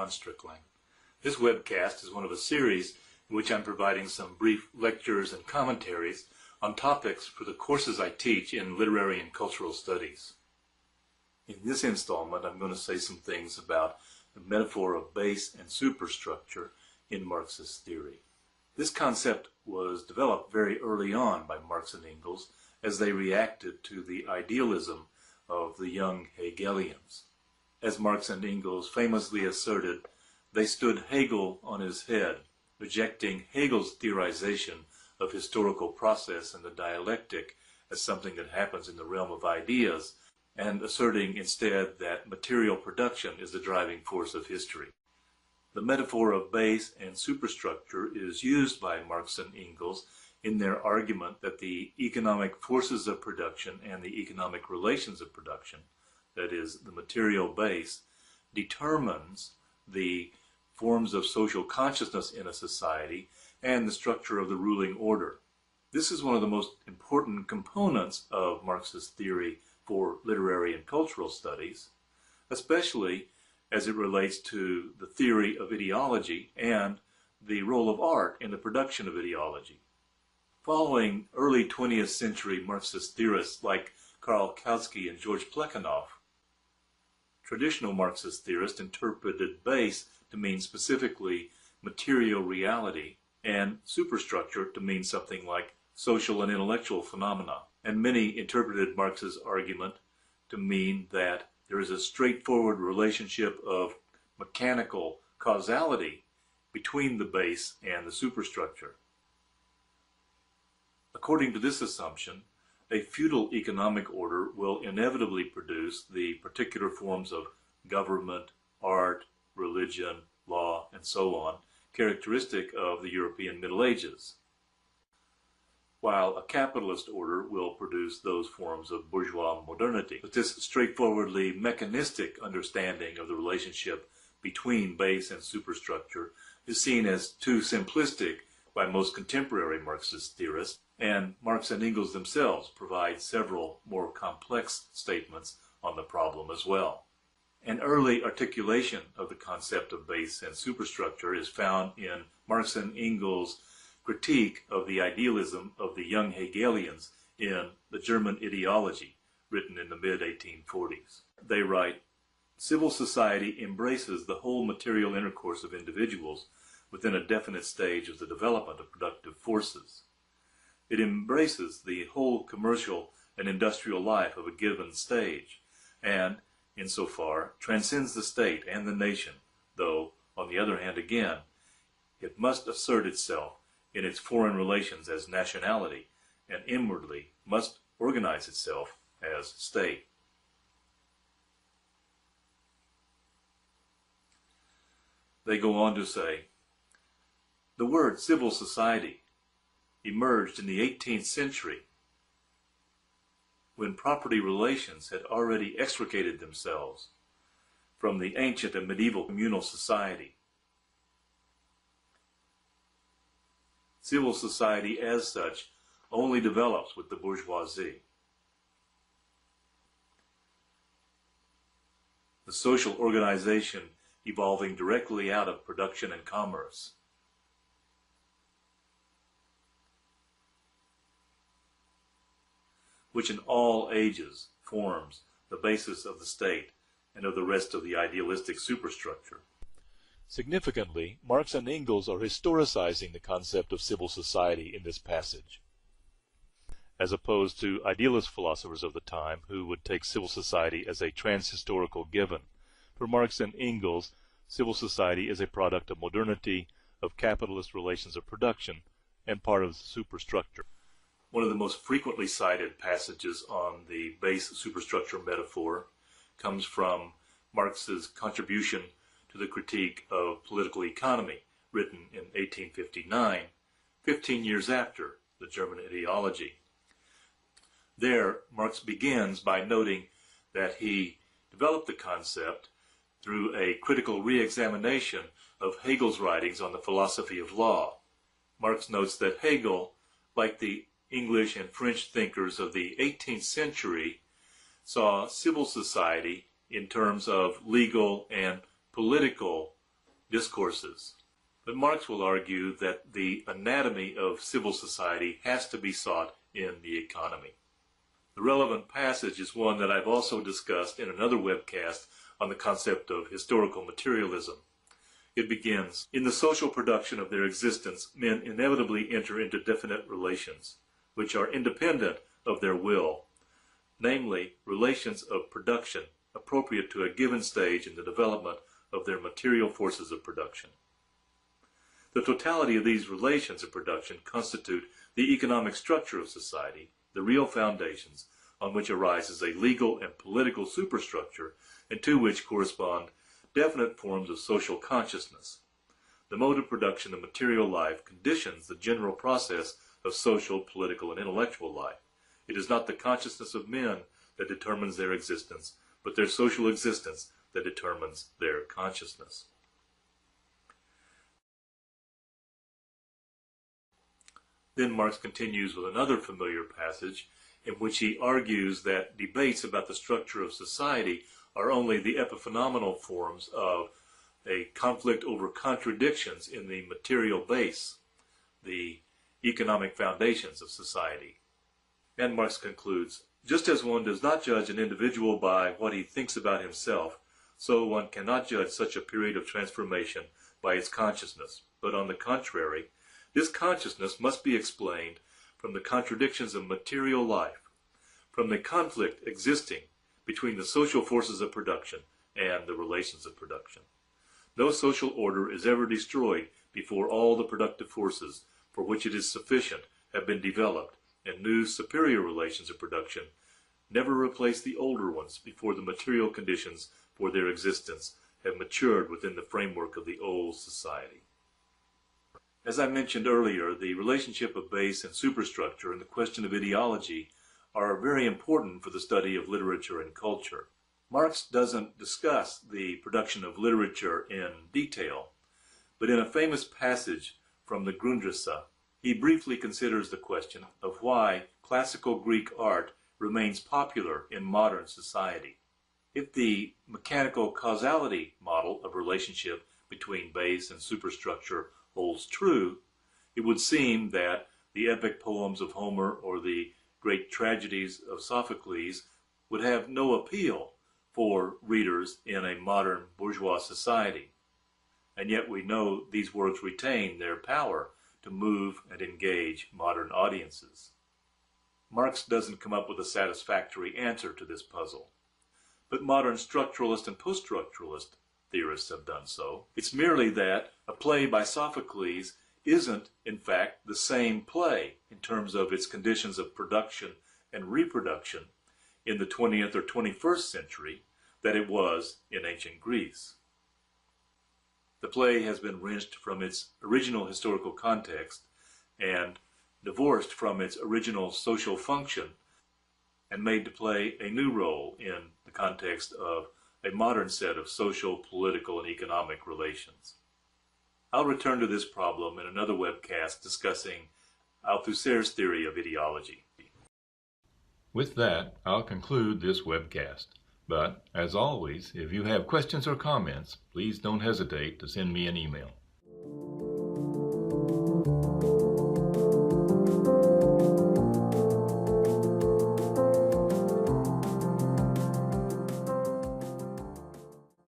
Ron Strickland. This webcast is one of a series in which I'm providing some brief lectures and commentaries on topics for the courses I teach in literary and cultural studies. In this installment, I'm going to say some things about the metaphor of base and superstructure in Marxist theory. This concept was developed very early on by Marx and Engels as they reacted to the idealism of the young Hegelians. As Marx and Engels famously asserted, they stood Hegel on his head, rejecting Hegel's theorization of historical process and the dialectic as something that happens in the realm of ideas, and asserting instead that material production is the driving force of history. The metaphor of base and superstructure is used by Marx and Engels in their argument that the economic forces of production and the economic relations of production, that is, the material base, determines the forms of social consciousness in a society and the structure of the ruling order. This is one of the most important components of Marxist theory for literary and cultural studies, especially as it relates to the theory of ideology and the role of art in the production of ideology. Following early 20th century Marxist theorists like Karl Kautsky and George Plekhanov, traditional Marxist theorists interpreted base to mean specifically material reality and superstructure to mean something like social and intellectual phenomena. And many interpreted Marx's argument to mean that there is a straightforward relationship of mechanical causality between the base and the superstructure. According to this assumption, a feudal economic order will inevitably produce the particular forms of government, art, religion, law, and so on, characteristic of the European Middle Ages, while a capitalist order will produce those forms of bourgeois modernity. But this straightforwardly mechanistic understanding of the relationship between base and superstructure is seen as too simplistic by most contemporary Marxist theorists, and Marx and Engels themselves provide several more complex statements on the problem as well. An early articulation of the concept of base and superstructure is found in Marx and Engels' critique of the idealism of the young Hegelians in The German Ideology, written in the mid-1840s. They write, "Civil society embraces the whole material intercourse of individuals within a definite stage of the development of productive forces. It embraces the whole commercial and industrial life of a given stage, and, insofar, transcends the state and the nation, though, on the other hand again, it must assert itself in its foreign relations as nationality, and inwardly must organize itself as state." They go on to say, "The word civil society emerged in the 18th century when property relations had already extricated themselves from the ancient and medieval communal society. Civil society as such only develops with the bourgeoisie. The social organization evolving directly out of production and commerce. Which in all ages forms the basis of the state and of the rest of the idealistic superstructure." Significantly, Marx and Engels are historicizing the concept of civil society in this passage, as opposed to idealist philosophers of the time who would take civil society as a transhistorical given. For Marx and Engels, civil society is a product of modernity, of capitalist relations of production, and part of the superstructure. One of the most frequently cited passages on the base superstructure metaphor comes from Marx's contribution to the critique of political economy, written in 1859, 15 years after the German Ideology. There, Marx begins by noting that he developed the concept through a critical re-examination of Hegel's writings on the philosophy of law. Marx notes that Hegel, like the English and French thinkers of the 18th century, saw civil society in terms of legal and political discourses. But Marx will argue that the anatomy of civil society has to be sought in the economy. The relevant passage is one that I've also discussed in another webcast on the concept of historical materialism. It begins, "In the social production of their existence, men inevitably enter into definite relations, which are independent of their will, namely, relations of production appropriate to a given stage in the development of their material forces of production. The totality of these relations of production constitute the economic structure of society, the real foundations on which arises a legal and political superstructure, and to which correspond definite forms of social consciousness. The mode of production of material life conditions the general process of social, political, and intellectual life. It is not the consciousness of men that determines their existence, but their social existence that determines their consciousness." Then Marx continues with another familiar passage in which he argues that debates about the structure of society are only the epiphenomenal forms of a conflict over contradictions in the material base, the economic foundations of society. And Marx concludes, "Just as one does not judge an individual by what he thinks about himself, so one cannot judge such a period of transformation by its consciousness, but on the contrary, this consciousness must be explained from the contradictions of material life, from the conflict existing between the social forces of production and the relations of production. No social order is ever destroyed before all the productive forces for which it is sufficient have been developed, and new superior relations of production never replace the older ones before the material conditions for their existence have matured within the framework of the old society." As I mentioned earlier, the relationship of base and superstructure and the question of ideology are very important for the study of literature and culture. Marx doesn't discuss the production of literature in detail, but in a famous passage from the Grundrisse, he briefly considers the question of why classical Greek art remains popular in modern society. If the mechanical causality model of relationship between base and superstructure holds true, it would seem that the epic poems of Homer or the great tragedies of Sophocles would have no appeal for readers in a modern bourgeois society. And yet we know these works retain their power to move and engage modern audiences. Marx doesn't come up with a satisfactory answer to this puzzle, but modern structuralist and post-structuralist theorists have done so. It's merely that a play by Sophocles isn't, in fact, the same play in terms of its conditions of production and reproduction in the 20th or 21st century that it was in ancient Greece. The play has been wrenched from its original historical context and divorced from its original social function and made to play a new role in the context of a modern set of social, political, and economic relations. I'll return to this problem in another webcast discussing Althusser's theory of ideology. With that, I'll conclude this webcast. But, as always, if you have questions or comments, please don't hesitate to send me an email.